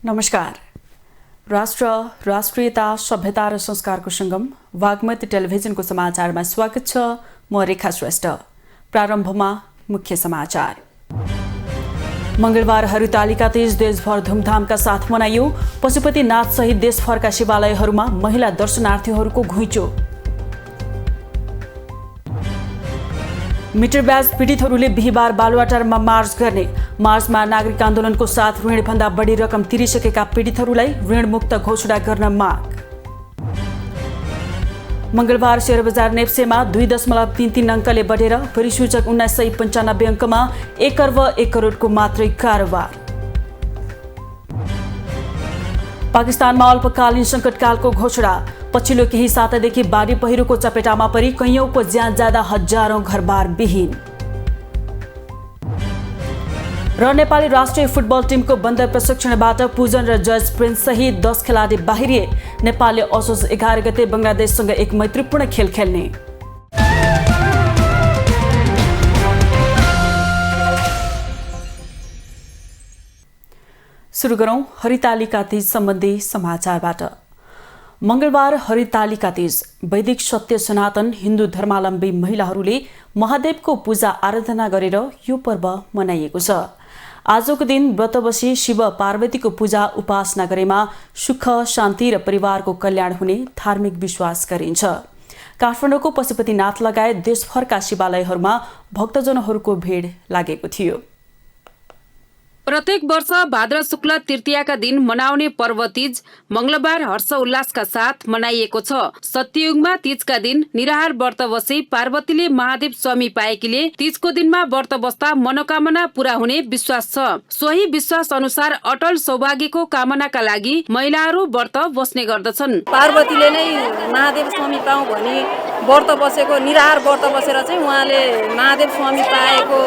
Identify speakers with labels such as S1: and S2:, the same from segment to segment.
S1: नमस्कार। राष्ट्र, राष्ट्रियता, सभ्यता र संस्कारको संगम वाग्मती टेलिभिजनको समाचारमा स्वागत छ। म रेखा श्रेष्ठ। प्रारम्भमा मुख्य समाचार। मंगलबार हरितालिका तीज देशभर धुमधामका साथ मनाइयो। पशुपतिनाथ सहित देशभरका शिवालयहरूमा महिला दर्शनार्थीहरूको घुइँचो। मिटर ब्याज पीडितहरूले बिहीबार बालुवाटारमा मार्च गर्ने। मार्चमा नागरिक आन्दोलनको साथ ऋणभन्दा बढी रकम तिरिसकेका पीडितहरूलाई ऋणमुक्त घोषणा गर्न माग। मंगलबार शेयर बजार नेप्सेमा 2.33 अङ्कले बढेर परिसूचक 1995 अङ्कमा 1 अर्ब 1 करोडको मात्रै कारोबार। पाकिस्तानमा अल्पकालीन सङ्कटकालको घोषणा। पछिल्लो केही सातादेखि बाढी पहिरोको चपेटामा परि कैयौंको ज्यान जाँदा हजारौं घरबार विहीन। र नेपाली राष्ट्रिय फुटबल टिमको बन्द प्रशिक्षणबाट पूजन र जज प्रिन्स सहित 10 खेलाडी बाहिरिए। नेपालले असोज 11 गते बंगलादेशसँग एक मैत्रीपूर्ण खेल खेल्ने। सुरु गरौं हरितालिका तीज सम्बन्धी समाचारबाट। मंगलबार हरितालिका तीज वैदिक सत्य सनातन हिन्दू धर्मावलम्बी महिलाहरूले महादेवको पूजा आराधना गरेर यो पर्व मनाइएको छ। आजको दिन व्रत बसी शिव पार्वतीको पूजा उपासना गरेमा सुख, शान्ति र परिवारको कल्याण हुने धार्मिक विश्वास गरिन्छ। काठमाडौँको पशुपतिनाथ लगायत देशभरका शिवालयहरूमा भक्तजनहरूको भिड लागेको थियो।
S2: प्रत्येक वर्ष भाद्र शुक्ल तृतीयाका दिन मनाउने पर्व तीज मंगलबार हर्ष उल्लासका साथ मनाइएको छ। सत्ययुगमा तीजका दिन निराहार व्रत बसी पार्वतीले महादेव स्वामी पाएकीले तीजको दिनमा व्रत बस्दा मनोकामना पूरा हुने विश्वास छ। सोही विश्वास अनुसार अटल सौभाग्यको कामनाका लागि महिलाहरू व्रत बस्ने गर्दछन्।
S3: पार्वतीले नै महादेव स्वामी पाऊँ भनी व्रत बसेको, निराहार व्रत बसेर चाहिँ उहाँले महादेव स्वामी पाएको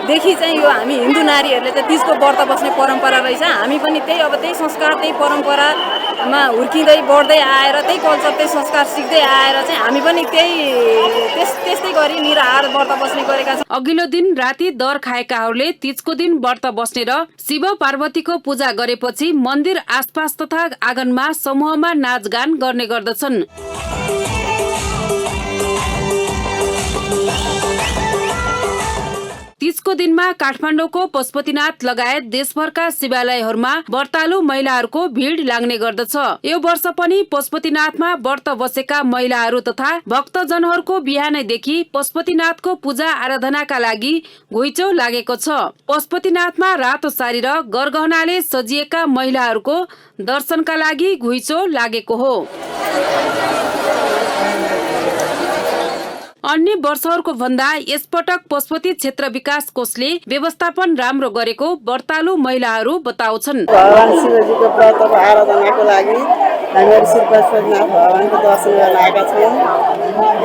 S3: देखि चाहिँ यो हामी हिन्दू नारीहरूले चाहिँ तीजको व्रत बस्ने परम्परा रहेछ। हामी पनि त्यही संस्कार, त्यही परम्परामा हुर्किँदै बढ्दै आएर त्यही कल्चर, त्यही संस्कार सिक्दै आएर चाहिँ हामी पनि त्यस्तै गरी निराहार व्रत बस्ने गरेका छौँ।
S2: अघिल्लो दिन राति दर खाएकाहरूले तीजको दिन व्रत बस्ने र शिव पार्वतीको पूजा गरेपछि मन्दिर आसपास तथा आँगनमा समूहमा नाचगान गर्ने गर्दछन्। तीजको दिनमा काठमाडौँको पशुपतिनाथ लगायत देशभरका शिवालयहरूमा व्रतालु महिलाहरूको भिड लाग्ने गर्दछ। यो वर्ष पनि पशुपतिनाथमा व्रत बसेका महिलाहरू तथा भक्तजनहरूको बिहानैदेखि पशुपतिनाथको पूजा आराधनाका लागि घुइँचो लागेको छ। पशुपतिनाथमा रातो साडी र गरगहनाले सजिएका महिलाहरूको दर्शनका लागि घुइँचो लागेको हो। अन्य वर्षहरूको भन्दा यसपटक पशुपति क्षेत्र विकास कोषले व्यवस्थापन राम्रो गरेको व्रतालु महिलाहरू बताउँछन्।
S4: भगवान शिवजीको व्रतको आराधनाको लागि हामीहरू श्री पशुपतिनाथ भगवानको दर्शन गर्न आएका छौँ।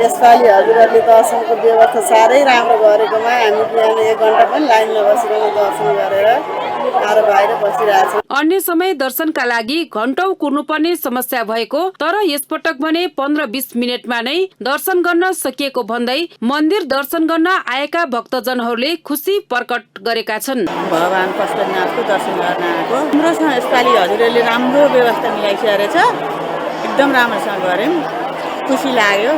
S4: यसपालि हजुरहरूले दर्शनको व्यवस्था साह्रै राम्रो गरेकोमा हामी बिहान 1 घण्टा पनि लाइन नबसिकन दर्शन गरेर आएर बाहिर बसिरहेछौँ।
S2: अन्य समय दर्शनका लागि घण्टौं कुर्नुपर्ने समस्या भएको, तर यसपटक भने 15-20 मिनटमा नै दर्शन गर्न सकिएको भन्दै मन्दिर दर्शन गर्न आएका भक्तजनहरूले खुसी प्रकट गरेका छन्।
S4: भगवान पशुपतिनाथको दर्शन गर्न आएको राम्रोसँग यसपालि हजुरहरूले राम्रो व्यवस्था मिलाइसकेको छ। एकदम राम्रोसँग गर्यौँ, खुसी लाग्यो।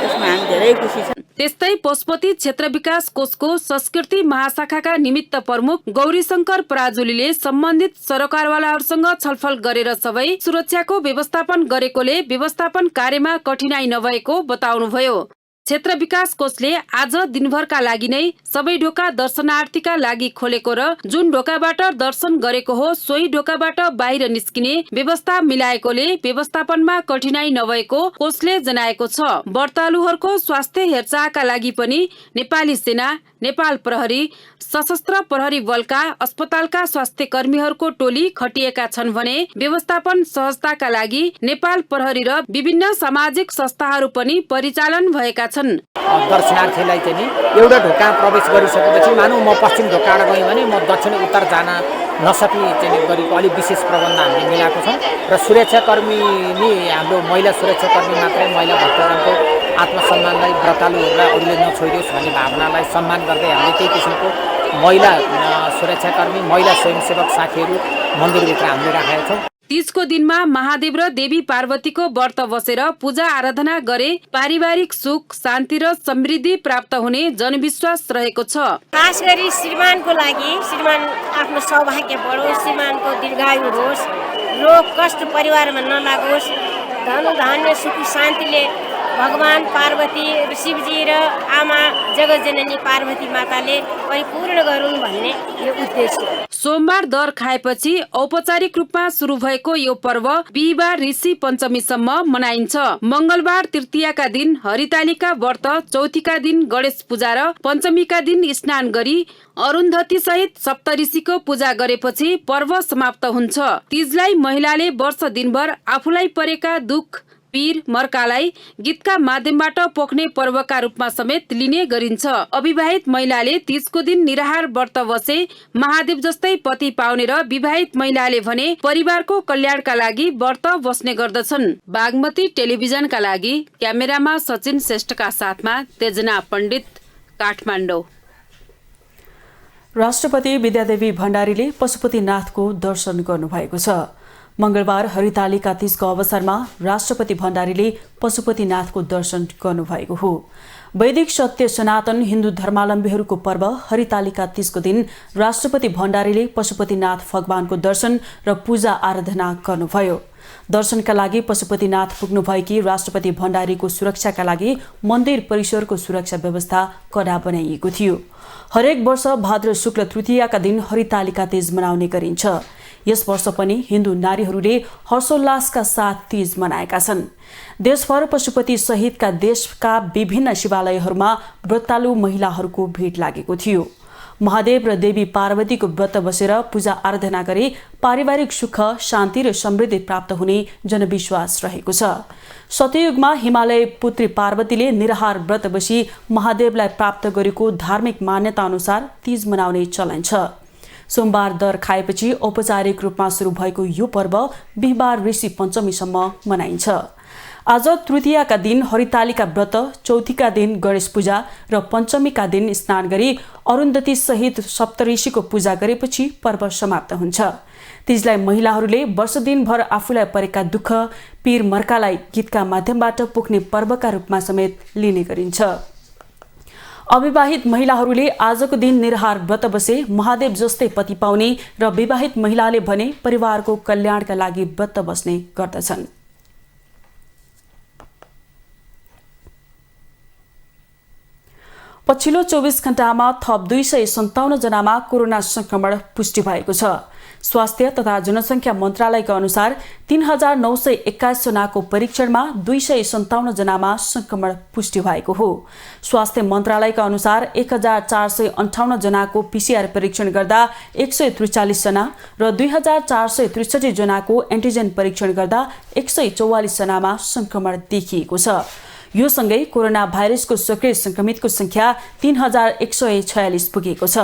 S4: यसमा हामी धेरै खुसी छौँ।
S2: त्यस्तै पशुपति क्षेत्र विकास कोषको संस्कृति महाशाखाका निमित्त प्रमुख गौरीशंकर पराजुलीले सम्बन्धित सरकारवालाहरूसँग छलफल गरेर सबै सुरक्षाको व्यवस्थापन गरेकोले व्यवस्थापन कार्यमा कठिनाई नभएको बताउनुभयो। क्षेत्र विकास कोषले आज दिनभरका लागि नै सबै ढोका दर्शनार्थीका लागि खोलेको र जुन ढोकाबाट दर्शन गरेको हो सोही ढोकाबाट बाहिर निस्किने व्यवस्था मिलाएकोले व्यवस्थापनमा कठिनाई नभएको कोषले जनाएको छ। व्रतालुहरूको स्वास्थ्य हेरचाहका लागि पनि नेपाली सेना, नेपाल प्रहरी, सशस्त्र प्रहरी बलका अस्पतालका स्वास्थ्य कर्मीहरूको टोली खटिएका छन् भने व्यवस्थापन सहजताका लागि नेपाल प्रहरी र विभिन्न सामाजिक संस्थाहरू पनि परिचालन भएका छन्।
S5: दर्शनार्थीलाई चाहिँ एउटा ढोका प्रवेश गरिसकेपछि मानौ म पश्चिम ढोकाबाट गएँ भने म दक्षिण उत्तर जान नसकी चाहिँ गरेको अलिक विशेष प्रबन्ध हामीले मिलाएको छौँ। र सुरक्षाकर्मी नि हाम्रो महिला सुरक्षाकर्मी मात्रै महिला भक्तजनको आत्मसम्मानलाई व्रतालुहरूलाई अरूले नछोइदियोस् भन्ने भावनालाई सम्मान गर्दै हामीले त्यही किसिमको महिला सुरक्षाकर्मी महिला स्वयंसेवक साथीहरू मन्दिरभित्र हामीले राखेका छौँ।
S2: तीजको दिनमा महादेव र देवी पार्वतीको व्रत बसेर पूजा आराधना गरे पारिवारिक सुख शान्ति र समृद्धि प्राप्त हुने जनविश्वास रहेको छ।
S6: खास गरी श्रीमानको लागि श्रीमान आफ्नो सौभाग्य बढोस्, श्रीमानको दीर्घायु होस्, रोग कष्ट परिवारमा नलागोस्, धन धान्य सुख शान्तिले भगवान पार्वती शिवजी र आमा जगतजननी पार्वती माताले परिपूर्ण गरून् भन्ने यो उद्देश्य हो।
S2: सोमबार दर खाएपछि औपचारिक रूपमा सुरु भएको यो पर्व बिहिबार ऋषि पञ्चमीसम्म मनाइन्छ। मंगलबार तृतीयाका दिन हरितालिका व्रत, चौथीका दिन गणेश पूजा र पञ्चमीका दिन स्नान गरी अरुन्धती सहित सप्तऋषिको पूजा गरेपछि पर्व समाप्त हुन्छ। तीजलाई महिलाले वर्ष दिनभर आफूलाई परेका दुख पीर मर्कालाई गीतका माध्यमबाट पोख्ने पर्वका रूपमा समेत लिने गरिन्छ। अविवाहित महिलाले तीजको दिन निराहार व्रत बसे महादेव जस्तै पति पाउने र विवाहित महिलाले भने परिवारको कल्याणका लागि व्रत बस्ने गर्दछन्। बागमती टेलिभिजनका लागि क्यामेरामा सचिन श्रेष्ठका साथमा तेजना पण्डित, काठमाडौँ।
S1: राष्ट्रपति विद्यादेवी भण्डारीले पशुपतिनाथको दर्शन गर्नुभएको छ। मंगलबार हरितालिका तीजको अवसरमा राष्ट्रपति भण्डारीले पशुपतिनाथको दर्शन गर्नुभएको हो। वैदिक सत्य सनातन हिन्दू धर्मावलम्बीहरूको पर्व हरितालिका तीजको दिन राष्ट्रपति भण्डारीले पशुपतिनाथ भगवानको दर्शन र पूजा आराधना गर्नुभयो। दर्शनका लागि पशुपतिनाथ पुग्नुभएकी राष्ट्रपति भण्डारीको सुरक्षाका लागि मन्दिर परिसरको सुरक्षा व्यवस्था कडा बनाइएको थियो। हरेक वर्ष भाद्र शुक्ल तृतीयाका दिन हरितालिका तीज मनाउने गरिन्छ। यस वर्ष पनि हिन्दू नारीहरूले हर्षोल्लासका साथ तीज मनाएका छन्। देशभर पशुपति सहितका देशका विभिन्न शिवालयहरूमा व्रतालु महिलाहरूको भिड लागेको थियो। महादेव र देवी पार्वतीको व्रत बसेर पूजा आराधना गरी पारिवारिक सुख शान्ति र समृद्धि प्राप्त हुने जनविश्वास रहेको छ। सतयुगमा हिमालय पुत्री पार्वतीले निराहार व्रत बसी महादेवलाई प्राप्त गरेको धार्मिक मान्यता अनुसार तीज मनाउने चलन छ। सोमबार दर खाएपछि औपचारिक रूपमा सुरु भएको यो पर्व बिहिबार ऋषि पञ्चमीसम्म मनाइन्छ। आज तृतीयाका दिन हरितालिका व्रत, चौथीका दिन गणेश पूजा र पञ्चमीका दिन स्नान गरी अरुन्धती सहित सप्तऋषिको पूजा गरेपछि पर्व समाप्त हुन्छ। तीजलाई महिलाहरूले वर्ष दिनभर आफूलाई परेका दुःख पीर मर्कालाई गीतका माध्यमबाट पोख्ने पर्वका रूपमा समेत लिने गरिन्छ। अविवाहित महिलाहरूले आजको दिन निराहार व्रत बसे महादेव जस्तै पति पाउने र विवाहित महिलाले भने परिवारको कल्याणका लागि व्रत बस्ने गर्दछन्। पछिल्लो 24 घण्टामा थप 257 जनामा कोरोना संक्रमण पुष्टि भएको छ। स्वास्थ्य तथा जनसङ्ख्या मन्त्रालयका अनुसार 3921 जनाको परीक्षणमा 257 जनामा संक्रमण पुष्टि भएको हो। स्वास्थ्य मन्त्रालयका अनुसार 1458 जनाको पीसीआर परीक्षण गर्दा 143 जना र 2463 जनाको एन्टिजेन परीक्षण गर्दा 144 जनामा संक्रमण देखिएको छ। यो सँगै कोरोना भाइरसको सक्रिय संक्रमितको संख्या 3146 पुगेको छ।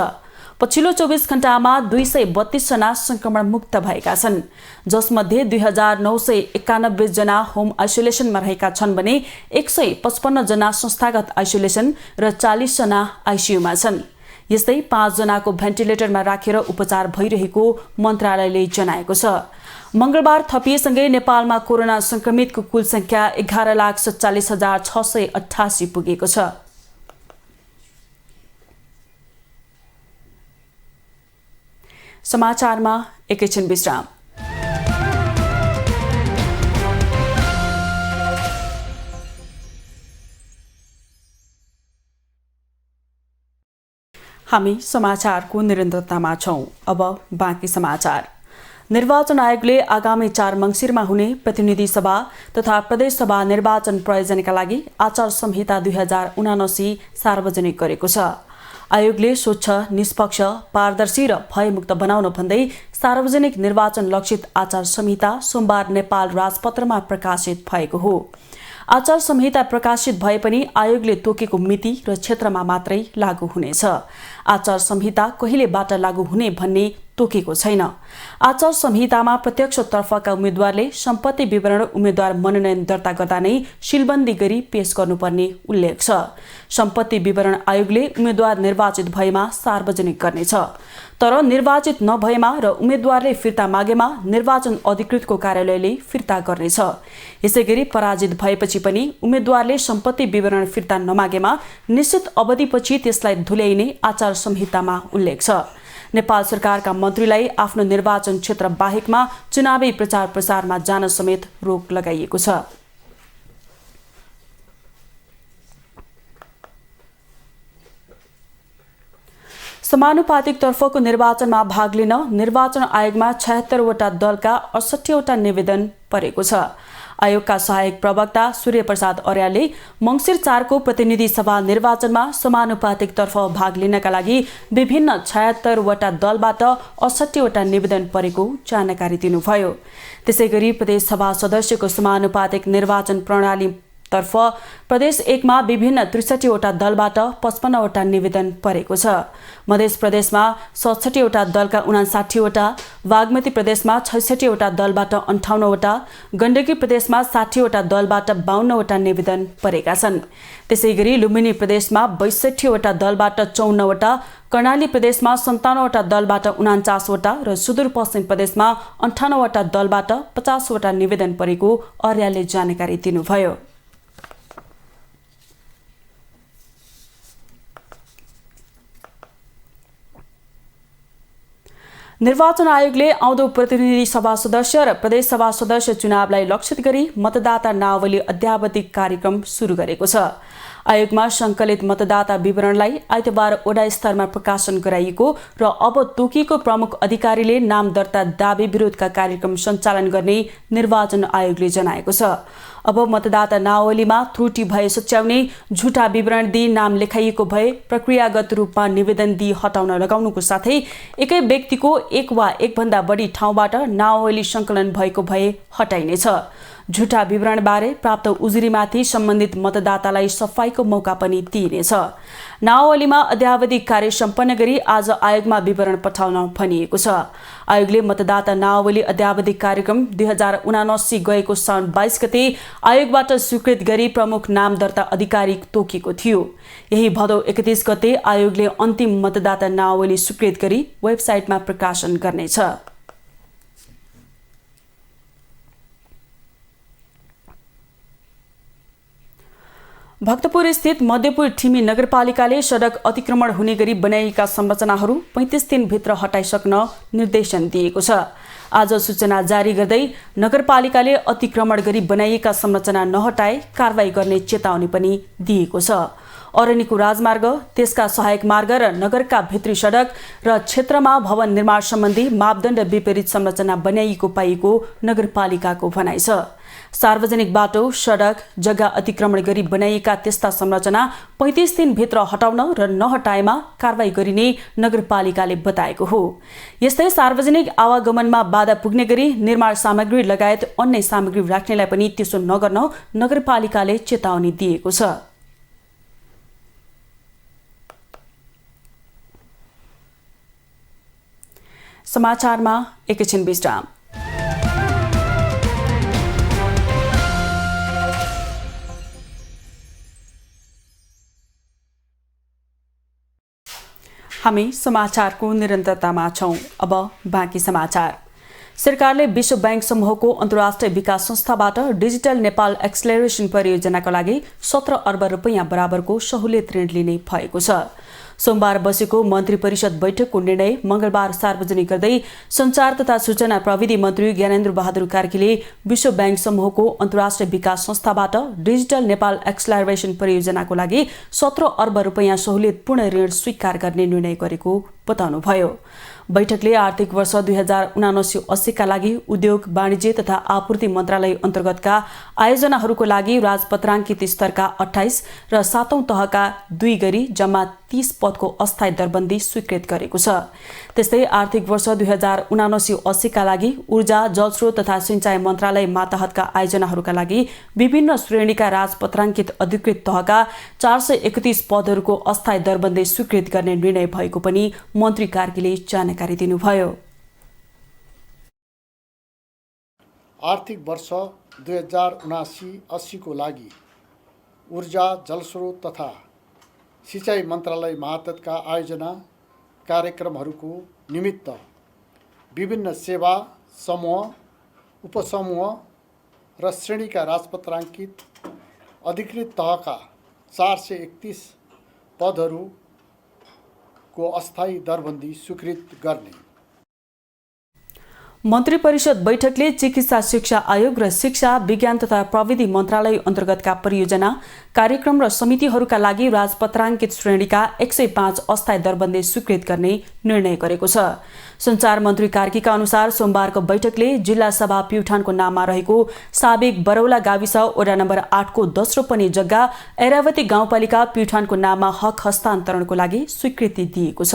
S1: पछिल्लो 24 घण्टामा 232 जना संक्रमण मुक्त भएका छन्, जसमध्ये 2991 जना होम आइसोलेसनमा रहेका छन् भने 155 जना संस्थागत आइसोलेसन र 40 जना आइसियुमा छन्। यस्तै 5 जनाको भेन्टिलेटरमा राखेर उपचार भइरहेको मन्त्रालयले जनाएको छ। मंगलबार थपिएसँगै नेपालमा कोरोना संक्रमितको कुल संख्या 11,47,688 पुगेको छ। समाचारमा एकैछिन विश्राम। हामी समाचारको निरन्तरतामा छौं। अब बाँकी समाचार। निर्वाचन आयोगले आगामी 4 मङ्सिरमा हुने प्रतिनिधि सभा तथा प्रदेश सभा निर्वाचन प्रयोजनका लागि आचार संहिता 2079 सार्वजनिक गरेको छ। आयोगले स्वच्छ, निष्पक्ष, पारदर्शी र भयमुक्त बनाउन भन्दै सार्वजनिक निर्वाचन लक्षित आचार संहिता सोमबार नेपाल राजपत्रमा प्रकाशित भएको हो। आचार संहिता प्रकाशित भए पनि आयोगले तोकेको मिति र क्षेत्रमा मात्रै लागू हुनेछ। आचार संहिता कहिलेबाट लागू हुने भन्ने तोकेको छैन। आचार संहितामा प्रत्यक्षतर्फका उम्मेद्वारले सम्पत्ति विवरण उम्मेद्वार मनोनयन दर्ता गर्दा नै सीलबन्दी गरी पेश गर्नुपर्ने उल्लेख छ। सम्पत्ति विवरण आयोगले उम्मेद्वार निर्वाचित भएमा सार्वजनिक गर्नेछ, तर निर्वाचित नभएमा र उम्मेद्वारले फिर्ता मागेमा निर्वाचन अधिकृतको कार्यालयले फिर्ता गर्नेछ। यसैगरी पराजित भएपछि पनि उम्मेद्वारले सम्पत्ति विवरण फिर्ता नमागेमा निश्चित अवधिपछि त्यसलाई धुल्याइने आचार संहितामा उल्लेख छ। नेपाल सरकारका मन्त्रीलाई आफ्नो निर्वाचन क्षेत्र बाहेकमा चुनावी प्रचार प्रसारमा जान समेत रोक लगाइएको छ। समानुपातिक तर्फको निर्वाचनमा भाग लिन निर्वाचन आयोगमा 76 वटा दलका 68 वटा निवेदन परेको छ। आयोगका सहायक प्रवक्ता सूर्य प्रसाद अर्यालले मङ्सिर 4 को प्रतिनिधि सभा निर्वाचनमा समानुपातिक तर्फ भाग लिनका लागि विभिन्न 76 वटा दलबाट 68 वटा निवेदन परेको जानकारी दिनुभयो। त्यसैगरी प्रदेश सभा सदस्यको समानुपातिक निर्वाचन प्रणाली तर्फ प्रदेश 1 मा विभिन्न 63 वटा दलबाट 55 वटा निवेदन परेको छ। मध्य प्रदेशमा 67 वटा दलका 59 वटा, बागमती प्रदेशमा 66 वटा दलबाट 58 वटा, गण्डकी प्रदेशमा 60 वटा दलबाट 52 वटा निवेदन परेका छन्। त्यसैगरी लुम्बिनी प्रदेशमा 62 वटा दलबाट 54 वटा, कर्णाली प्रदेशमा 57 वटा दलबाट 49 वटा र सुदूरपश्चिम प्रदेशमा 58 वटा दलबाट 50 वटा निवेदन परेको अर्यालले जानकारी दिनुभयो। निर्वाचन आयोगले आउँदो प्रतिनिधि सभा सदस्य र प्रदेश सभा सदस्य चुनावलाई लक्षित गरी मतदाता नावली अद्यावधिक कार्यक्रम सुरु गरेको छ। आयोगमा सङ्कलित मतदाता विवरणलाई आइतबार वडा स्तरमा प्रकाशन गराइएको र अब तोकिएको प्रमुख अधिकारीले नाम दर्ता दाबी विरोधका कार्यक्रम सञ्चालन गर्ने निर्वाचन आयोगले जनाएको छ। अब मतदाता नावलीमा त्रुटि भए सच्याउने, झुटा विवरण दिई नाम लेखाइएको भए प्रक्रियागत रूपमा निवेदन दिई हटाउन लगाउनुको साथै एकै व्यक्तिको एक वा एकभन्दा बढी ठाउँबाट नावली सङ्कलन भएको भए हटाइनेछ। झुटा विवरणबारे प्राप्त उजुरीमाथि सम्बन्धित मतदातालाई सफाईको मौका पनि दिइनेछ। नावलीमा अद्यावधिक कार्य सम्पन्न गरी आज आयोगमा विवरण पठाउन भनिएको छ। आयोगले मतदाता नावली अद्यावधिक कार्यक्रम 2079 गएको साउन 22 गते आयोगबाट स्वीकृत गरी प्रमुख नाम दर्ता अधिकारी तोकिएको थियो। यही भदौ 31 गते आयोगले अन्तिम मतदाता नावली स्वीकृत गरी वेबसाइटमा प्रकाशन गर्नेछ। भक्तपुर स्थित मध्यपुर ठिमी नगरपालिकाले सडक अतिक्रमण हुने गरी बनाइएका संरचनाहरू 35 दिनभित्र हटाइसक्न निर्देशन दिएको छ। आज सूचना जारी गर्दै नगरपालिकाले अतिक्रमण गरी बनाइएका संरचना नहटाए कारबाही गर्ने चेतावनी पनि दिएको छ। अरनिको राजमार्ग, त्यसका सहायक मार्ग र नगरका भित्री सडक र क्षेत्रमा भवन निर्माण सम्बन्धी मापदण्ड विपरीत संरचना बनाइएको पाइएको नगरपालिकाको भनाइ छ। सार्वजनिक बाटो, सडक, जग्गा अतिक्रमण गरी बनाइएका त्यस्ता संरचना 35 दिनभित्र हटाउन र नहटाएमा कारबाही गरिने नगरपालिकाले बताएको हो। यस्तै सार्वजनिक आवागमनमा बाधा पुग्ने गरी निर्माण सामग्री लगायत अन्य सामग्री राख्नेलाई पनि त्यसो नगर्न नगरपालिकाले चेतावनी दिएको छ। समाचारमा एकैछिन विश्राम। हामी समाचारको निरन्तरतामा छौं। अब बाँकी समाचार। सरकारले विश्व बैंक समूहको अन्तर्राष्ट्रिय विकास संस्थाबाट डिजिटल नेपाल एक्सलेरेसन परियोजनाका लागि 17 अर्ब रुपैयाँ बराबरको सहुलियत ऋण लिने भएको छ। सोमबार बसेको मन्त्री परिषद बैठकको निर्णय मंगलबार सार्वजनिक गर्दै सञ्चार तथा सूचना प्रविधि मन्त्री ज्ञानेन्द्र बहादुर कार्कीले विश्व बैंक समूहको अन्तर्राष्ट्रिय विकास संस्थाबाट डिजिटल नेपाल एक्सलेरेसन परियोजनाको लागि 17 अर्ब रुपैयाँ सहुलियतपूर्ण ऋण स्वीकार गर्ने निर्णय गरेको बताउनुभयो। बैठकले आर्थिक वर्ष 2079-80 का लागि उद्योग, वाणिज्य तथा आपूर्ति मन्त्रालय अन्तर्गतका आयोजनाहरूको लागि राजपत्राङ्कित स्तरका 28 र 7औं तहका 2 गरी जम्मा 30 पदको अस्थायी दरबन्दी स्वीकृत गरेको छ। त्यस्तै आर्थिक वर्ष 2079-80 लागि ऊर्जा, जलस्रोत तथा सिंचाई मन्त्रालय मातहतका आयोजनाहरूका लागि विभिन्न श्रेणीका राजपत्राङ्कित अधिकृत तहका 431 पदहरूको अस्थायी दरबन्दी स्वीकृत गर्ने निर्णय भएको पनि मन्त्री कार्कीले जानकारी दिनुभयो।
S7: आर्थिक वर्ष 2079-80 को लागि ऊर्जा, जलस्रोत तथा सिंचाई मन्त्रालय मातहतका आयोजना कार्यक्रमहरूको निमित्त विभिन्न सेवा समूह, उपसमूह र श्रेणीका राजपत्राङ्कित अधिकृत तहका 431 पदहरूको अस्थायी दरबन्दी स्वीकृत गर्ने।
S1: मन्त्री परिषद बैठकले चिकित्सा शिक्षा आयोग र शिक्षा, विज्ञान तथा प्रविधि मन्त्रालय अन्तर्गतका परियोजना, कार्यक्रम र समितिहरूका लागि राजपत्राङ्कित श्रेणीका 105 अस्थायी दरबन्दी स्वीकृत गर्ने निर्णय गरेको छ। सञ्चार मन्त्री कार्कीका अनुसार सोमबारको बैठकले जिल्ला सभा प्युठानको नाममा रहेको साबिक बरौला गाविस वडा नम्बर 8 को दोस्रो पनि जग्गा ऐरावती गाउँपालिका प्युठानको नाममा हक हस्तान्तरणको लागि स्वीकृति दिएको छ।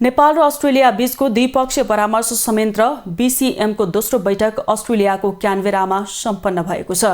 S1: नेपाल र अस्ट्रेलिया बीचको द्विपक्षीय परामर्श संयन्त्र BCM को दोस्रो बैठक अस्ट्रेलियाको क्यानबेरामा सम्पन्न भएको छ।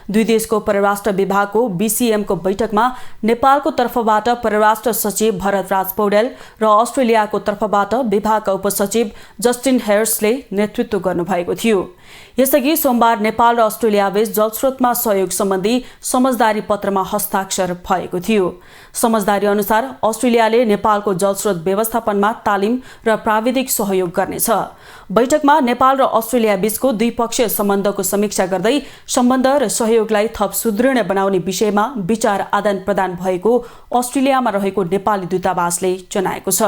S1: दुई देशको परराष्ट्र विभागको BCM को बैठकमा नेपालको तर्फबाट परराष्ट्र सचिव भरतराज पौडेल र अस्ट्रेलियाको तर्फबाट विभागका उपसचिव जस्टिन हेयर्सले नेतृत्व गर्नुभएको थियो। यसअघि सोमबार नेपाल र अस्ट्रेलिया बीच जलस्रोतमा सहयोग सम्बन्धी समझदारी पत्रमा हस्ताक्षर भएको थियो। समझदारी अनुसार अस्ट्रेलियाले नेपालको जलस्रोत व्यवस्थापनमा तालिम र प्राविधिक सहयोग गर्नेछ। बैठकमा नेपाल र अस्ट्रेलिया बीचको द्विपक्षीय सम्बन्धको समीक्षा गर्दै सम्बन्ध र सहयोगलाई थप सुदृढ बनाउने विषयमा विचार आदान प्रदान भएको अस्ट्रेलियामा रहेको नेपाली दूतावासले जनाएको छ।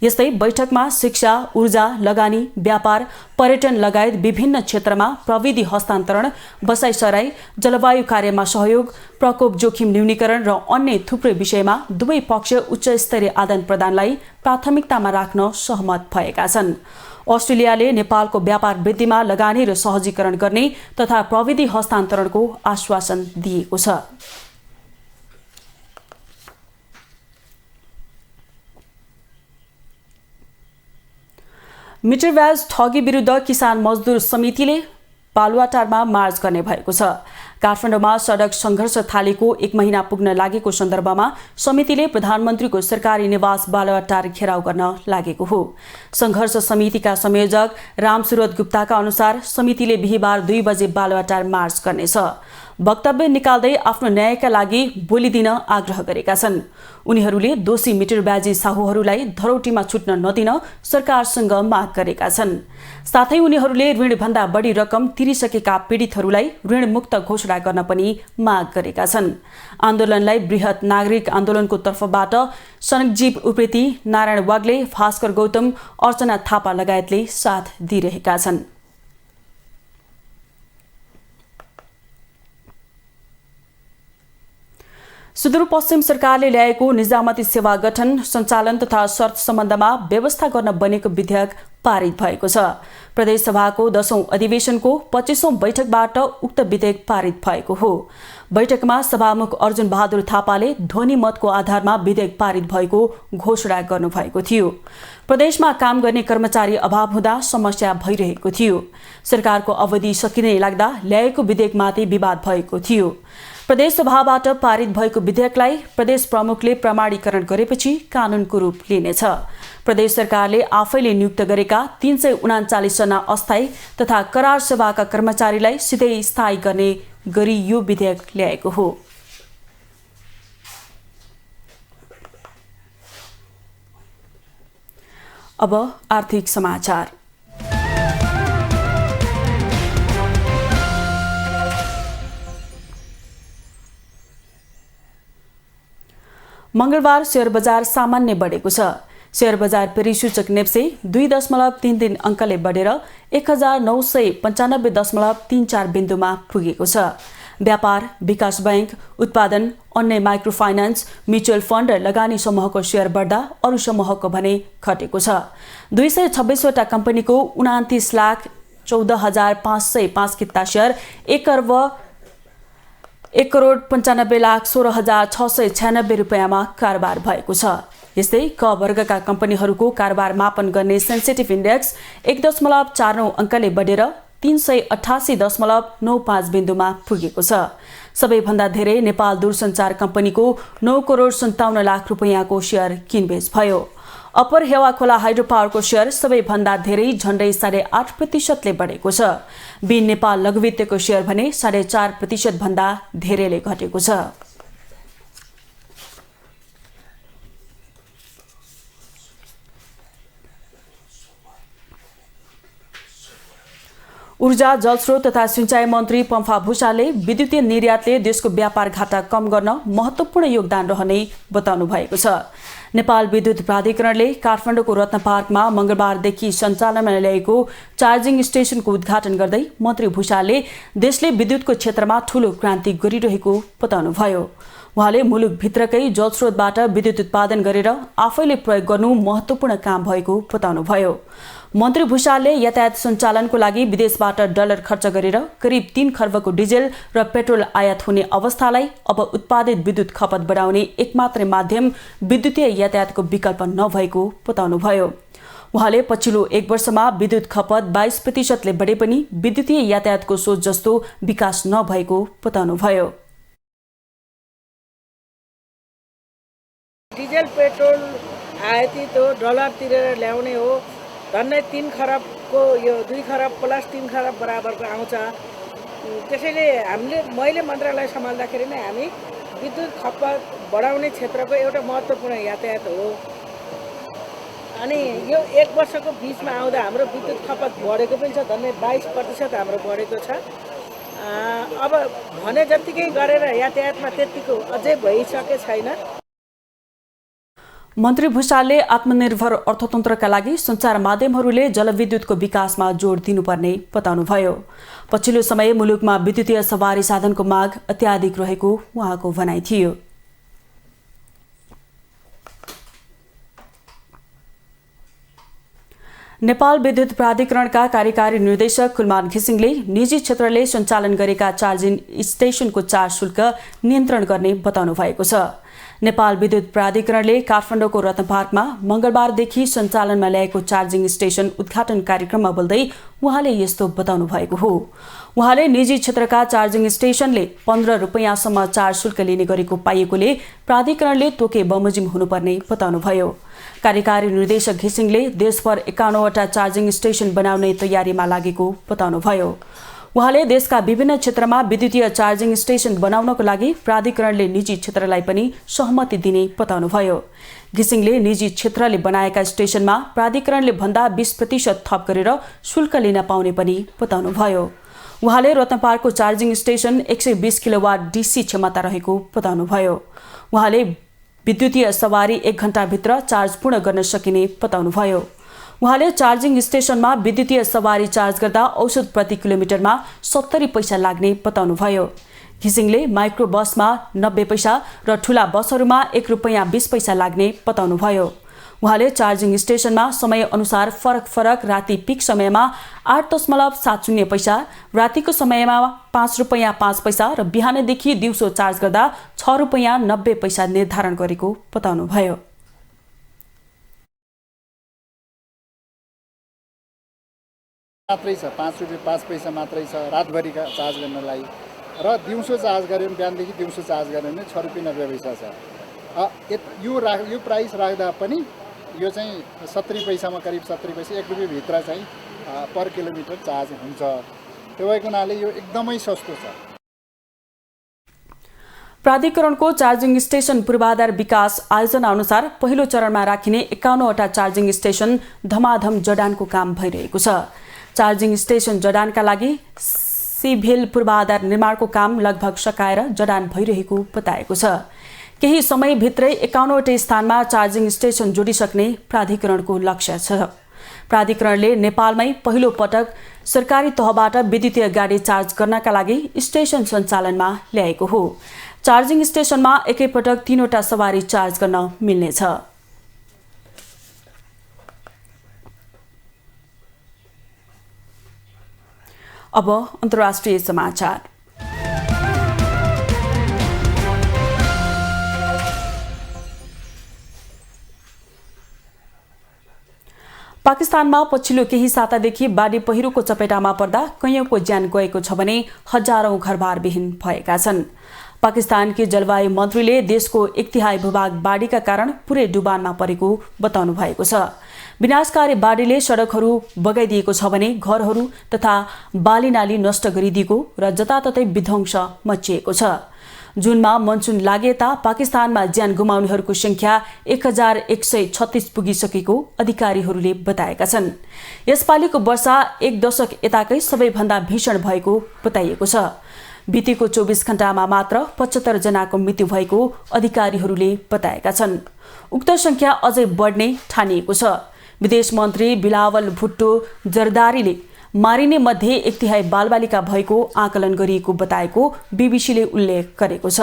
S1: यस्तै बैठकमा शिक्षा, ऊर्जा, लगानी, व्यापार, पर्यटन लगायत विभिन्न क्षेत्रमा प्रविधि हस्तान्तरण, बसाइसराई, जलवायु कार्यमा सहयोग, प्रकोप जोखिम न्यूनीकरण र अन्य थुप्रै विषयमा दुवै पक्ष उच्च स्तरीय आदान प्रदानलाई प्राथमिकतामा राख्न सहमत भएका छन्। अस्ट्रेलियाले नेपालको व्यापार वृद्धिमा लगानी र सहजीकरण गर्ने तथा प्रविधि हस्तान्तरणको आश्वासन दिएको छ। मिटर ब्याज ठगी विरुद्ध किसान मजदुर समितिले बालुवाटारमा मार्च गर्ने भएको छ। काठमाडौँमा सडक सङ्घर्ष थालेको 1 महिना पुग्न लागेको सन्दर्भमा समितिले प्रधानमन्त्रीको सरकारी निवास बालुवाटार घेराउ गर्न लागेको हो। सङ्घर्ष समितिका संयोजक रामसुरत गुप्ताका अनुसार समितिले बिहिबार 2 बजे बालुवाटार मार्च गर्नेछ। वक्तव्य निकाल्दै आफ्नो न्यायका लागि बोलिदिन आग्रह गरेका छन्। उनीहरूले दोषी मिटर ब्याजी साहुहरूलाई धरौटीमा छुट्न नदिन सरकारसँग माग गरेका छन्। साथै उनीहरूले ऋणभन्दा बढी रकम तिरिसकेका पीडितहरूलाई ऋणमुक्त घोषणा गर्न पनि माग गरेका छन्। आन्दोलनलाई बृहत नागरिक आन्दोलनको तर्फबाट सनकजीव उप्रेती, नारायण वाग्ले, भास्कर गौतम, अर्चना थापा लगायतले साथ दिइरहेका छन्। सुदूरपश्चिम सरकारले ल्याएको निजामती सेवा गठन, सञ्चालन तथा शर्त सम्बन्धमा व्यवस्था गर्न बनेको विधेयक पारित भएको छ। प्रदेशसभाको 10औं अधिवेशनको 25औं बैठकबाट उक्त विधेयक पारित भएको हो। बैठकमा सभामुख अर्जुन बहादुर थापाले ध्वनि मतको आधारमा विधेयक पारित भएको घोषणा गर्नुभएको थियो। प्रदेशमा काम गर्ने कर्मचारी अभाव हुँदा समस्या भइरहेको थियो। सरकारको अवधि सकिने लाग्दा ल्याएको विधेयकमाथि विवाद भएको थियो। प्रदेश सभाबाट पारित भएको विधेयकलाई प्रदेश प्रमुखले प्रमाणीकरण गरेपछि कानूनको रूप लिनेछ। प्रदेश सरकारले आफैले नियुक्त गरेका 339 जना अस्थायी तथा करार सेवाका कर्मचारीलाई सिधै स्थायी गर्ने गरी यो विधेयक ल्याएको हो। अब आर्थिक समाचार। मंगलबार शेयर बजार सामान्य बढेको छ। शेयर बजार परिसूचक नेप्से 2.33 अङ्कले बढेर 1995.34 बिन्दुमा पुगेको छ। व्यापार, विकास बैंक, उत्पादन, अन्य माइक्रो फाइनान्स, म्युचुअल फन्ड र लगानी समूहको शेयर बढ्दा अरू समूहको भने घटेको छ। 226वटा कम्पनीको 29,14,505 किता शेयर 1 अर्ब 1,95,16,696 रुपियाँमा कारोबार भएको छ। यस्तै क वर्गका कम्पनीहरूको कारोबार मापन गर्ने सेन्सिटिभ इन्डेक्स 1.49 अङ्कले बढेर 388.95 बिन्दुमा पुगेको छ। सबैभन्दा धेरै नेपाल दूरसञ्चार कम्पनीको 9,57 लाख रुपियाँको शेयर किनबेच भयो। अप्पर हेवा खोला हाइड्रो पावरको शेयर सबैभन्दा धेरै झण्डै 8.5% बढेको छ। बी नेपाल लघुवित्तको शेयर भने 4.5% भन्दा धेरैले घटेको छ। ऊर्जा जलस्रोत तथा सिंचाई मन्त्री पम्फा भूषालले विद्युतीय निर्यातले देशको व्यापार घाटा कम गर्न महत्त्वपूर्ण योगदान रहने बताउनु भएको छ। नेपाल विद्युत प्राधिकरणले काठमाडौँको रत्न पार्कमा मंगलबारदेखि सञ्चालनमा ल्याएको चार्जिङ स्टेशनको उद्घाटन गर्दै मन्त्री भूषालले देशले विद्युतको क्षेत्रमा ठूलो क्रान्ति गरिरहेको बताउनुभयो। उहाँले मुलुकभित्रकै जलस्रोतबाट विद्युत उत्पादन गरेर आफैले प्रयोग गर्नु महत्त्वपूर्ण काम भएको बताउनुभयो। मन्त्री भूषालले यातायात सञ्चालनको लागि विदेशबाट डलर खर्च गरेर करिब 3 खर्बको डिजेल र पेट्रोल आयात हुने अवस्थालाई अब उत्पादित विद्युत खपत बढाउने एकमात्र माध्यम विद्युतीय यातायातको विकल्प नभएको बताउनुभयो। उहाँले पछिल्लो 1 वर्षमा विद्युत खपत 22% बढे पनि विद्युतीय यातायातको सोच जस्तो विकास नभएको बताउनुभयो।
S8: डिजेल पेट्रोल आयाती तो डलर तिरेर ल्याउने हो, झन्डै 3 खरबको यो 2 खरब प्लस 3 खरब बराबरको आउँछ। त्यसैले मैले मन्त्रालय सम्हाल्दाखेरि नै हामी विद्युत खपत बढाउने क्षेत्रको एउटा महत्त्वपूर्ण यातायात हो। अनि यो 1 वर्षको बीचमा आउँदा हाम्रो विद्युत खपत बढेको पनि छ, झन्डै 22% हाम्रो बढेको छ। अब भने जतिकै गरेर यातायातमा त्यतिको अझै भइसके छैन।
S1: मन्त्री भूषालले आत्मनिर्भर अर्थतन्त्रका लागि सञ्चार माध्यमहरूले जलविद्युतको विकासमा जोड दिनुपर्ने बताउनुभयो। पछिल्लो समय मुलुकमा विद्युतीय सवारी साधनको माग अत्याधिक रहेको उहाँको भनाइ थियो। नेपाल विद्युत प्राधिकरणका कार्यकारी निर्देशक कुलमान घिसिङले निजी क्षेत्रले सञ्चालन गरेका चार्जिङ स्टेशनको चार्ज शुल्क नियन्त्रण गर्ने बताउनु भएको छ। नेपाल विद्युत प्राधिकरणले काठमाडौँको रत्न पार्कमा मंगलबारदेखि सञ्चालनमा ल्याएको चार्जिङ स्टेशन उद्घाटन कार्यक्रममा बोल्दै उहाँले यस्तो बताउनु भएको हो। उहाँले निजी क्षेत्रका चार्जिङ स्टेशनले 15 रुपैयाँसम्म चार्ज शुल्क लिने गरेको पाइएकोले प्राधिकरणले तोके बमोजिम हुनुपर्ने बताउनुभयो। कार्यकारी निर्देशक घिसिङले देशभर 51वटा चार्जिङ स्टेशन बनाउने तयारीमा लागेको बताउनुभयो। उहाँले देशका विभिन्न क्षेत्रमा विद्युतीय चार्जिङ स्टेशन बनाउनको लागि प्राधिकरणले निजी क्षेत्रलाई पनि सहमति दिने बताउनुभयो। घिसिङले निजी क्षेत्रले बनाएका स्टेशनमा प्राधिकरणले भन्दा 20% थप गरेर शुल्क लिन पाउने पनि बताउनुभयो। उहाँले रत्नपार्कको चार्जिङ स्टेशन 120 किलोवाट डीसी क्षमता रहेको बताउनुभयो। उहाँले विद्युतीय सवारी 1 घण्टाभित्र चार्ज पूर्ण गर्न सकिने बताउनुभयो। उहाँले चार्जिङ स्टेशनमा विद्युतीय सवारी चार्ज गर्दा औसत प्रति किलोमिटरमा 70 पैसा लाग्ने बताउनुभयो। घिसिङले माइक्रो बसमा 90 पैसा र ठूला बसहरूमा 1 रुपैयाँ 20 पैसा लाग्ने बताउनुभयो। उहाँले चार्जिङ स्टेशनमा समय अनुसार फरक राति पिक समयमा 8.70 पैसा, रातिको समयमा 5 रुपैयाँ 5 पैसा र बिहानदेखि दिउँसो चार्ज गर्दा 6 रुपैयाँ 90 पैसा निर्धारण गरेको बताउनुभयो।
S7: मात्रै छ, 5 रुपियाँ 5 पैसा मात्रै छ रातभरिका चार्ज गर्नलाई, र दिउँसो चार्ज गऱ्यो भने बिहानदेखि दिउँसो चार्ज गऱ्यो भने 6 रुपियाँ 90 पैसा छ। यो प्राइस राख्दा पनि यो चाहिँ 70 पैसामा करिब 70 पैसा 1 रुपियाँ भित्र चाहिँ पर किलोमिटर चार्ज हुन्छ। त्यो भएको हुनाले यो एकदमै सस्तो छ।
S1: प्राधिकरणको चार्जिङ स्टेशन पूर्वाधार विकास आयोजना अनुसार पहिलो चरणमा राखिने 51वटा चार्जिङ स्टेशन धमाधम जडानको काम भइरहेको छ। चार्जिङ स्टेशन जडानका लागि सिभिल पूर्वाधार निर्माणको काम लगभग सकाएर जडान भइरहेको बताएको छ। केही समयभित्रै 51वटै स्थानमा चार्जिङ स्टेशन जोडिसक्ने प्राधिकरणको लक्ष्य छ। प्राधिकरणले नेपालमै पहिलो पटक सरकारी तहबाट विद्युतीय गाडी चार्ज गर्नका लागि स्टेशन सञ्चालनमा ल्याएको हो। चार्जिङ स्टेशनमा एकैपटक 3वटा सवारी चार्ज गर्न मिल्नेछ। अब अन्तर्राष्ट्रिय समाचार। पाकिस्तानमा पछिल्लो केही सातादेखि बाढी पहिरोको चपेटामा पर्दा कैयौंको ज्यान गएको छ भने हजारौं घरबारविहीन भएका छन्। पाकिस्तानकी जलवायु मन्त्रीले देशको 1/3 भूभाग बाढीका कारण पुरै डुबानमा परेको बताउनु भएको छ। विनाशकारी बाढीले सडकहरू बगाइदिएको छ भने घरहरू तथा बालीनाली नष्ट गरिदिएको र जताततै विध्वंस मचिएको छ। जुनमा मनसुन लागेता पाकिस्तानमा ज्यान गुमाउनेहरूको संख्या 1136 पुगिसकेको अधिकारीहरूले बताएका छन्। यसपालिको वर्षा एक दशक यताकै सबैभन्दा भीषण भएको बताइएको छ। बितेको 24 घण्टामा मात्र 75 जनाको मृत्यु भएको अधिकारीहरूले बताएका छन्। उक्त संख्या अझै बढ्ने ठानिएको छ। विदेश मन्त्री बिलावल भुट्टो जरदारीले मारिने मध्ये 1/3 बालबालिका भएको आकलन गरिएको बताएको बीबीसीले उल्लेख गरेको छ।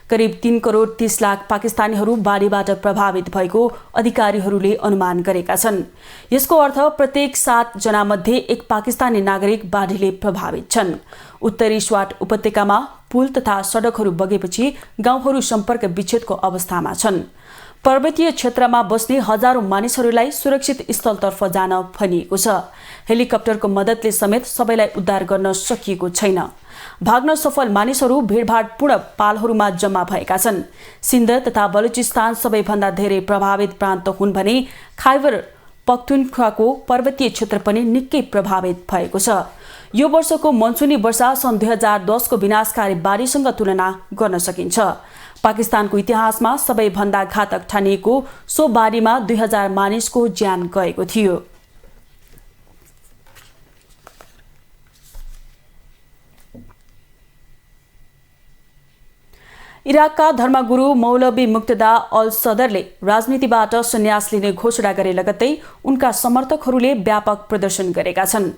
S1: करिब 3 करोड 30 लाख पाकिस्तानीहरू बाढीबाट प्रभावित भएको अधिकारीहरूले अनुमान गरेका छन्। यसको अर्थ प्रत्येक 7 जनामध्ये 1 पाकिस्तानी नागरिक बाढीले प्रभावित छन्। उत्तरी स्वाट उपत्यकामा पुल तथा सडकहरू बगेपछि गाउँहरू सम्पर्क विच्छेदको अवस्थामा छन्। पर्वतीय क्षेत्रमा बस्ने हजारौं मानिसहरूलाई सुरक्षित स्थलतर्फ जान भनिएको छ। हेलिकप्टरको मद्दतले समेत सबैलाई उद्धार गर्न सकिएको छैन। भाग्न सफल मानिसहरू भिडभाडपूर्ण पालहरूमा जम्मा भएका छन्। सिन्ध तथा बलुचिस्तान सबैभन्दा धेरै प्रभावित प्रान्त हुन् भने खैबर पख्तुनख्वाको पर्वतीय क्षेत्र पनि निकै प्रभावित भएको छ। यो वर्षको मनसुनी वर्षा सन् 2010 को विनाशकारी बाढीसँग तुलना गर्न सकिन्छ। पाकिस्तानको इतिहासमा सबैभन्दा घातक ठानिएको सो बाढीमा 2000 मानिसको ज्यान गएको थियो। इराकका धर्मगुरु मौलवी मुक्तदा अल सदरले राजनीतिबाट सन्यास लिने घोषणा गरे लगत्तै उनका समर्थकहरूले व्यापक प्रदर्शन गरेका छन्।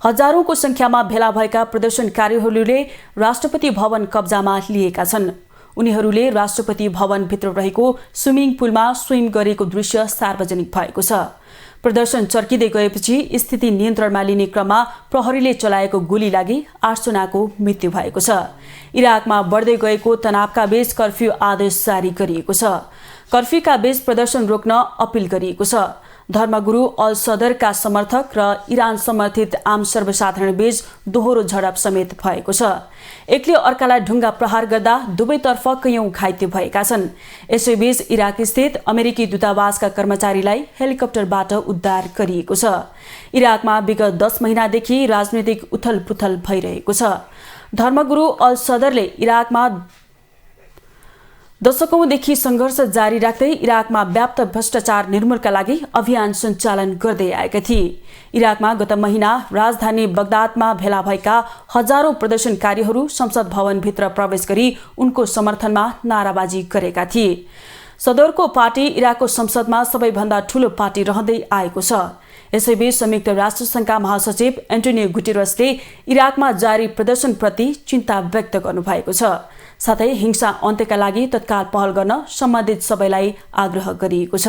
S1: हजारौंको संख्यामा भेला भएका प्रदर्शनकारीहरूले राष्ट्रपति भवन कब्जामा लिएका छन्। उनीहरूले राष्ट्रपति भवनभित्र रहेको स्विमिङ पुलमा स्विम गरेको दृश्य सार्वजनिक भएको छ। प्रदर्शन चर्किँदै गएपछि स्थिति नियन्त्रणमा लिने क्रममा प्रहरीले चलाएको गोली लागि 8 जनाको मृत्यु भएको छ। इराकमा बढ्दै गएको तनावका बीच कर्फ्यू आदेश जारी गरिएको छ। कर्फ्यूका बीच प्रदर्शन रोक्न अपील गरिएको छ। धर्मगुरु अल सदरका समर्थक र इरान समर्थित आम सर्वसाधारण बीच दोहोरो झडप समेत भएको छ। एकले अर्कालाई ढुङ्गा प्रहार गर्दा दुवैतर्फ कैयौं घाइते भएका छन्। यसैबीच इराक स्थित अमेरिकी दूतावासका कर्मचारीलाई हेलिकप्टरबाट उद्धार गरिएको छ। इराकमा विगत 10 महिनादेखि राजनीतिक उथलपुथल भइरहेको छ। धर्मगुरु अल सदरले इराकमा दशकौंदेखि सङ्घर्ष जारी राख्दै इराकमा व्याप्त भ्रष्टाचार निर्मूलका लागि अभियान सञ्चालन गर्दै आएका थिए। इराकमा गत महिना राजधानी बगदादमा भेला भएका हजारौं प्रदर्शनकारीहरू संसद भवनभित्र प्रवेश गरी उनको समर्थनमा नाराबाजी गरेका थिए। सदरको पार्टी इराकको संसदमा सबैभन्दा ठूलो पार्टी रहँदै आएको छ। यसैबीच संयुक्त राष्ट्रसङ्घका महासचिव एन्टोनियो गुटेरसले इराकमा जारी प्रदर्शनप्रति चिन्ता व्यक्त गर्नुभएको छ। साथै हिंसा अन्त्यका लागि तत्काल पहल गर्न सम्बन्धित सबैलाई आग्रह गरिएको छ।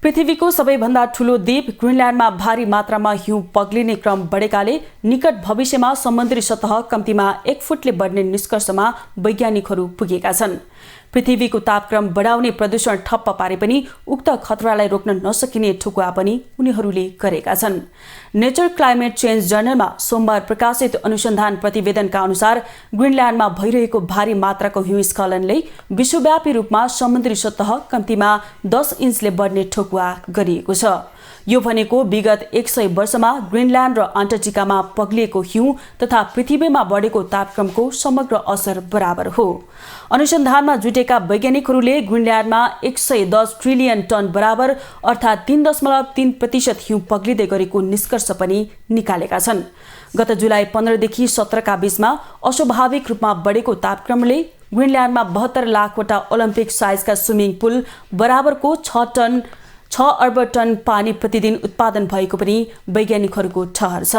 S1: पृथ्वीको सबैभन्दा ठूलो द्वीप ग्रिनल्यान्डमा भारी मात्रामा हिउँ पग्लिने क्रम बढेकाले निकट भविष्यमा समुद्री सतह कम्तीमा 1 फुटले बढ्ने निष्कर्षमा वैज्ञानिकहरू पुगेका छन्। पृथ्वीको तापक्रम बढाउने प्रदूषण ठप्प पारे पनि उक्त खतरालाई रोक्न नसकिने ठुकुवा पनि उनीहरूले गरेका छन्। नेचर क्लाइमेट चेन्ज जर्नलमा सोमबार प्रकाशित अनुसन्धान प्रतिवेदनका अनुसार ग्रिनल्यान्डमा भइरहेको भारी मात्राको हिमस्खलनले विश्वव्यापी रूपमा समुद्री सतह कम्तीमा 10 इन्चले बढ्ने ठोकुवा गरिएको छ। यो भनेको विगत 100 वर्षमा ग्रिनल्यान्ड र अन्टार्कटिकामा पग्लिएको हिउँ तथा पृथ्वीमा बढेको तापक्रमको समग्र असर बराबर हो। अनुसन्धानमा जुटेका वैज्ञानिकहरूले ग्रिनल्यान्डमा 110 ट्रिलियन टन बराबर अर्थात् 3.3% हिउँ पग्लिँदै गरेको निष्कर्ष पनि निकालेका छन्। गत जुलाई 15 देखि 17 का बीचमा अस्वाभाविक रूपमा बढेको तापक्रमले ग्रिनल्यान्डमा 72 लाखवटा ओलम्पिक साइजका स्विमिङ पुल बराबरको 6 अर्ब टन पानी प्रतिदिन उत्पादन भएको पनि वैज्ञानिकहरूको ठहर छ।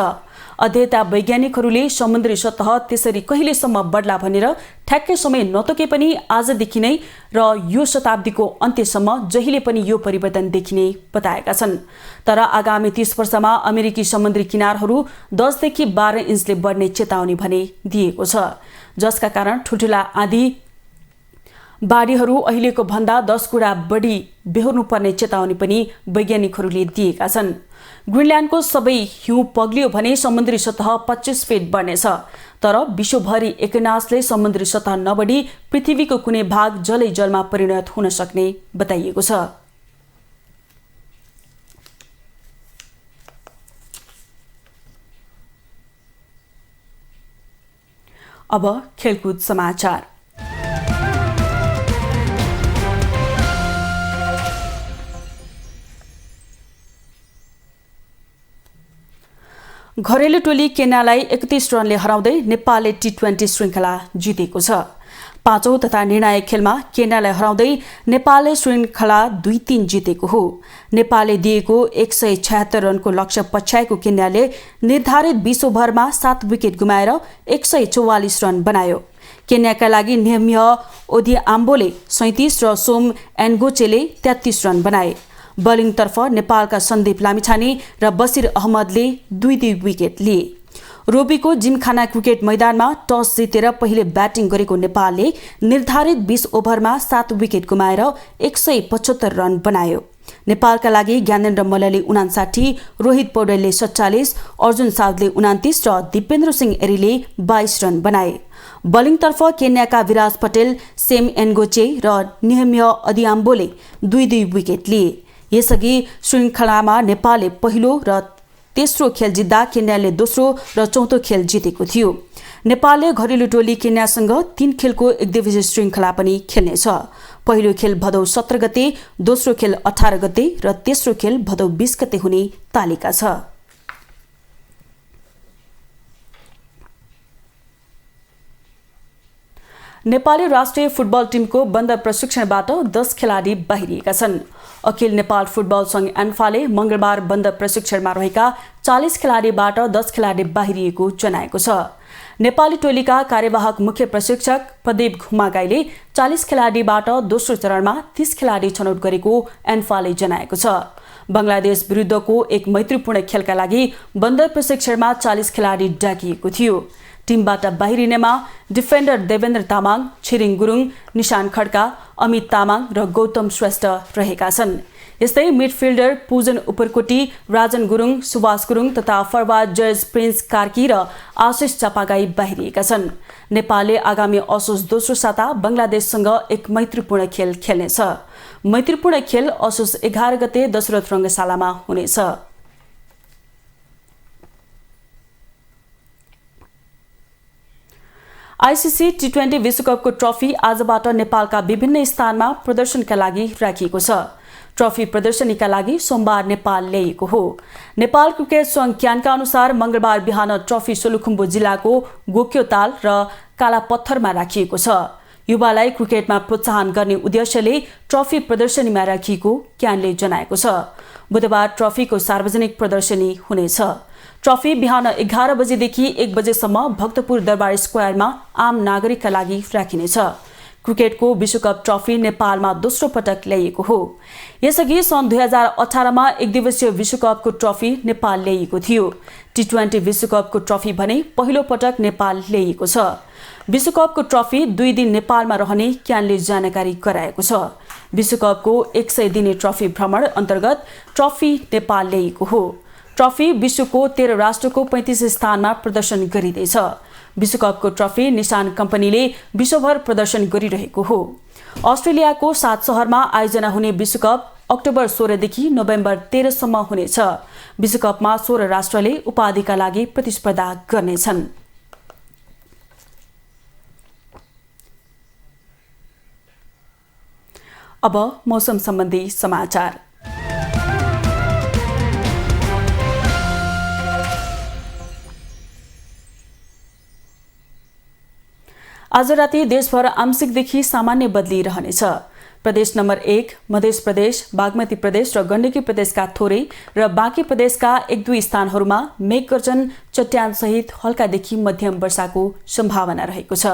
S1: अध्येता वैज्ञानिकहरूले समुद्री सतह त्यसरी कहिलेसम्म बढ्ला भनेर ठ्याक्कै समय नतोके पनि आजदेखि नै र यो शताब्दीको अन्त्यसम्म जहिले पनि यो परिवर्तन देखिने बताएका छन्। तर आगामी 30 वर्षमा अमेरिकी समुद्री किनारहरू 10 देखि 12 इन्चले बढ्ने चेतावनी भने दिएको छ, जसका कारण ठुल्ठुला आँधी बाढीहरू अहिलेको भन्दा 10 गुणा बढी बेहोर्नुपर्ने चेतावनी पनि वैज्ञानिकहरूले दिएका छन्। ग्रिनल्यान्डको सबै हिउँ पग्लियो भने समुद्री सतह 25 फिट बढ्नेछ। तर विश्वभरि एकनासले समुद्री सतह नबढी पृथ्वीको कुनै भाग जलै जलमा परिणत हुन सक्ने बताइएको छ। अब खेलकुद समाचार। घरेलु टोली केन्यालाई 31 रनले हराउँदै नेपालले T20 श्रृङ्खला जितेको छ। पाँचौं तथा निर्णायक खेलमा केन्यालाई हराउँदै नेपालले श्रृङ्खला 2-3 जितेको हो। नेपालले दिएको 176 रनको लक्ष्य पछ्याएको केन्याले निर्धारित 20 ओभरमा 7 विकेट गुमाएर 144 रन बनायो। केन्याका लागि नेहमिह ओदिआम्बोले 37 र सोम एन्गोचेले 33 रन बनाए। बलिङतर्फ नेपालका सन्दीप लामिछाने र बसिर अहमदले 2-2 विकेट लिए। रोबीको जिमखाना क्रिकेट मैदानमा टस जितेर पहिले ब्याटिङ गरेको नेपालले निर्धारित 20 ओभरमा 7 विकेट गुमाएर 175 रन बनायो। नेपालका लागि ज्ञानेन्द्र मल्लले 59, रोहित पौडेलले 47, अर्जुन साउदले 29 र दिपेन्द्र सिंह एरीले 22 रन बनाए। बलिङतर्फ केन्याका विराज पटेल, सेम एन्गोचे र नेहमिह ओदिआम्बोले 2-2 विकेट लिए। यसअघि श्रृङ्खलामा नेपालले पहिलो र तेस्रो खेल जित्दा केन्याले दोस्रो र चौथो खेल जितेको थियो। नेपालले घरेलु टोली केन्यासँग 3 खेलको एकदिवसीय श्रृङ्खला पनि खेल्नेछ। पहिलो खेल भदौ 17 गते, दोस्रो खेल 18 गते र तेस्रो खेल भदौ 20 गते हुने तालिका छ। नेपाली राष्ट्रिय फुटबल टिमको बन्द प्रशिक्षणबाट 10 खेलाडी बाहिरिएका छन्। अखिल नेपाल फुटबल संघ एन्फाले मंगलबार बन्द प्रशिक्षणमा रहेका 40 खेलाडीबाट 10 खेलाडी बाहिरिएको जनाएको छ। नेपाली टोलीका कार्यवाहक मुख्य प्रशिक्षक प्रदीप घुमागाईले 40 खेलाडीबाट दोस्रो चरणमा 30 खेलाडी छनौट गरेको एन्फाले जनाएको छ। बंगलादेश विरुद्धको एक मैत्रीपूर्ण खेलका लागि बन्द प्रशिक्षणमा 40 खेलाडी डाकिएको थियो। टिमबाट बाहिरिनेमा डिफेन्डर देवेन्द्र तामाङ, छिरिङ गुरुङ, निशान खड्का, अमित तामाङ र गौतम श्रेष्ठ रहेका छन्। यस्तै मिडफिल्डर पूजन उपरकोटी, राजन गुरुङ, सुभाष गुरुङ तथा फरवार्ड जर्ज प्रिन्स कार्की र आशिष चापागाई बाहिरिएका छन्। नेपालले आगामी असोज दोस्रो साता बंगलादेशसँग एक मैत्रीपूर्ण खेल खेल्नेछ। मैत्रीपूर्ण खेल असोज 11 गते दशरथ रङ्गशालामा हुनेछ। आईसीसी T20 विश्वकपको ट्रफी आजबाट नेपालका विभिन्न स्थानमा प्रदर्शनका लागि राखिएको छ। ट्रफी प्रदर्शनीका लागि सोमबार नेपाल ल्याइएको हो। नेपाल क्रिकेट संघ क्यानका अनुसार मंगलबार बिहान ट्रफी सोलुखुम्बु जिल्लाको गोक्योताल र कालापत्थरमा राखिएको छ। युवालाई क्रिकेटमा प्रोत्साहन गर्ने उद्देश्यले ट्रफी प्रदर्शनीमा राखिएको क्यानले जनाएको छ। बुधबार ट्रफीको सार्वजनिक प्रदर्शनी हुनेछ। ट्रफी बिहान 11 बजेदेखि 1 बजेसम्म भक्तपुर दरबार स्क्वायरमा आम नागरिकका लागि राखिनेछ। क्रिकेटको विश्वकप ट्रफी नेपालमा दोस्रो पटक ल्याइएको हो। यसअघि सन् 2018 मा एक दिवसीय विश्वकपको ट्रफी नेपाल ल्याइएको थियो। T20 विश्वकपको ट्रफी भने पहिलो पटक नेपाल ल्याइएको छ। विश्वकपको ट्रफी 2 दिन नेपालमा रहने क्यानले जानकारी गराएको छ। विश्वकपको 100 दिने ट्रफी भ्रमण अन्तर्गत ट्रफी नेपाल ल्याइएको हो। ट्रफी विश्वको 13 राष्ट्रको 35 स्थानमा प्रदर्शन गरिँदैछ। विश्वकपको ट्रफी निशान कम्पनीले विश्वभर प्रदर्शन गरिरहेको हो। अस्ट्रेलियाको 7 शहरमा आयोजना हुने विश्वकप अक्टोबर 16 देखि नोभेम्बर 13 सम्म हुनेछ। विश्वकपमा 16 राष्ट्रले उपाधिका लागि प्रतिस्पर्धा गर्नेछन्। अब मौसम सम्बन्धी समाचार। आज राति देशभर आंशिकदेखि सामान्य बदली रहनेछ। प्रदेश नम्बर 1, मध्य प्रदेश, बागमती प्रदेश र गण्डकी प्रदेशका थोरै र बाँकी प्रदेशका 1-2 स्थानहरूमा मेघगर्जन, चट्यानसहित हल्कादेखि मध्यम वर्षाको सम्भावना रहेको छ।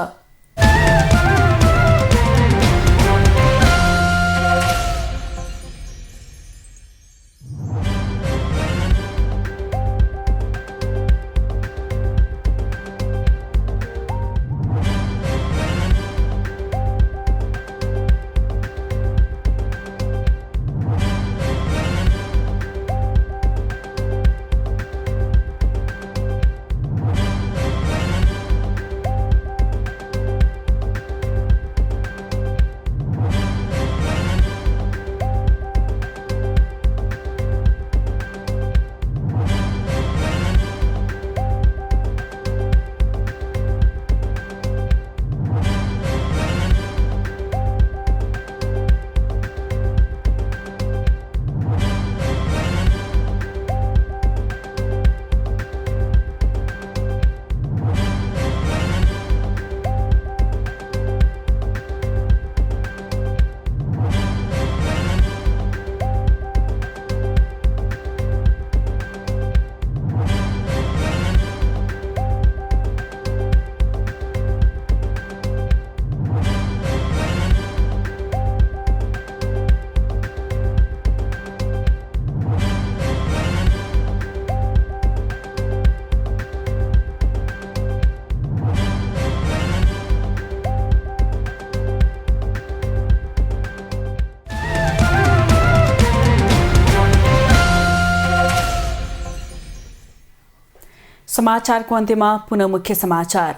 S1: समाचारको अन्त्यमा पुनः मुख्य समाचार।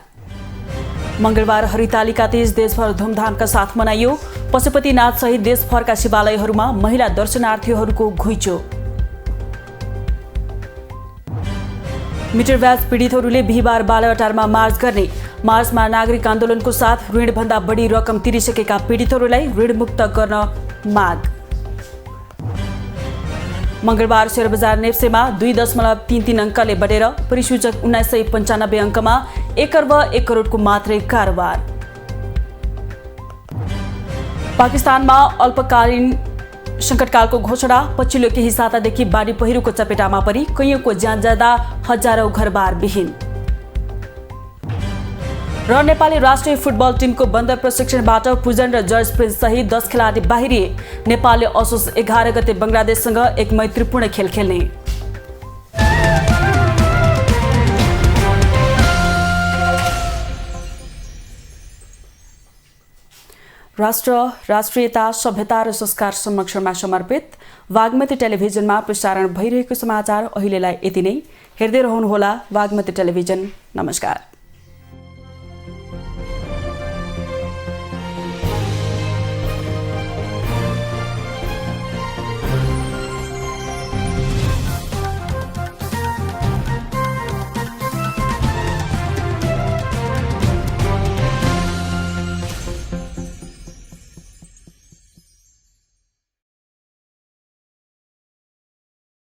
S1: मंगलबार हरितालिका तीज देशभर धुमधामका साथ मनाइयो। पशुपतिनाथ सहित देशभरका शिवालयहरूमा महिला दर्शनार्थीहरूको घुइँचो। मिटर ब्याज पीडितहरूले बिहिबार बालुवाटारमा मार्च गर्ने। मार्चमा नागरिक आन्दोलनको साथ ऋणभन्दा बढी रकम तिरिसकेका पीडितहरूलाई ऋणमुक्त गर्न माग। मंगलबार शेयर बजार नेप्सेमा 2.33 अङ्कले बढेर परिसूचक 1995 अङ्कमा 1 अर्ब 1 करोडको मात्रै कारोबार। पाकिस्तानमा अल्पकालीन सङ्कटकालको घोषणा। पछिल्लो केही सातादेखि बाढी पहिरोको चपेटामा परि कैयौँको ज्यान जाँदा हजारौं घरबार विहीन। र नेपाली राष्ट्रिय फुटबल टिमको बन्द प्रशिक्षणबाट पुजन र जर्ज प्रिन्स सहित 10 खेलाडी बाहिरिए। नेपालले असोज 11 गते बङ्गलादेशसँग एक मैत्रीपूर्ण खेल खेल्ने। राष्ट्र, राष्ट्रियता, सभ्यता र संस्कार संरक्षणमा समर्पित वाग्मती टेलिभिजनमा प्रसारण भइरहेको समाचार अहिलेलाई यति नै। हेर्दै रहनुहोला वाग्मती टेलिभिजन। नमस्कार।